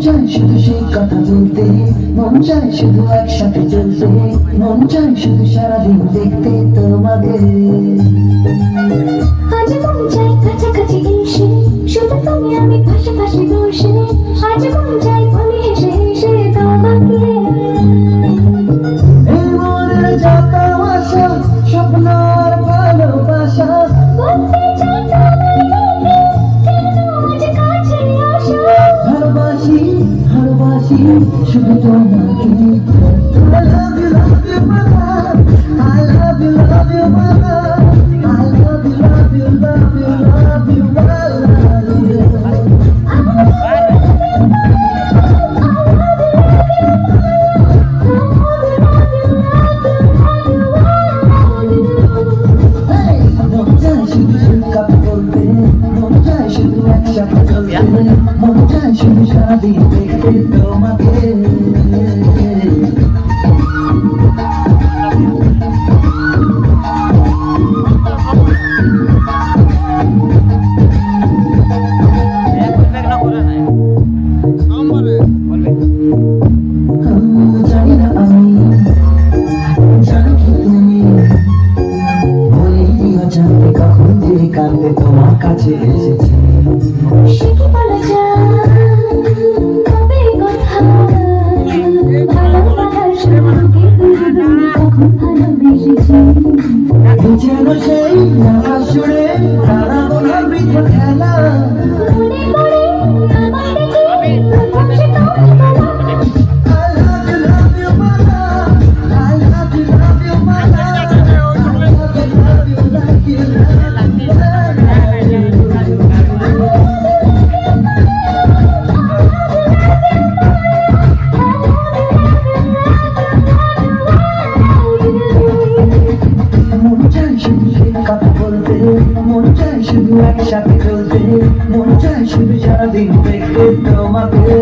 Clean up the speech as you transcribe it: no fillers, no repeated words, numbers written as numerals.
চায় শুধু সেই কথা বলতে, মন চায় শুধু একসাথে চলতে, মন চায় শুধু সারাদিন দেখতে তোমাকে। আজ মন চাই কাছাকাছি এসে, শুধু তুমি আমি পাশাপাশি বসে, আজ মন চাই বলে হেসে হেসে তোমাকে। এই মনের যত আশা, স্বপ্ন আর ভালোবাসা, বলতে চাই তোমায় কেন আজ কাছে আসো। ভালোবাসি ভালোবাসি শুধু তোমাকে। I love you, love you, my love. I love you, love you, my love. I love you, love you, love you, love you, I love you. Hey, মন চায় শুধু সেই কথা বলতে, মন চায় শুধু একসাথে চলতে, মন চায় শুধু সারাদিন দেখতে তোমাকে। জানি না আমি, জানো কি তুমি, বলিনি অজান্তে কখন যে কান্দে তোমার কাছে এসেছি। সে কি বলা যায় কবে কথা, ভালোবাসার সঙ্গে তুমি কখন ভালোবেসেছি। যেন সেই আকাশ জুড়ে তারা গোনার বৃথা খেলা, মনে পড়ে আমার দেখে প্রথম সে তুমি বলা। I love you, love you, my love. I love you, love you, my love. I love you, love you, love you, love you, মন চায় শুধু সেই কথা বলতে, মন চায় শুধু একসাথে চলতে, মন চায় শুধু সারাদিন দেখতে তোমাকে।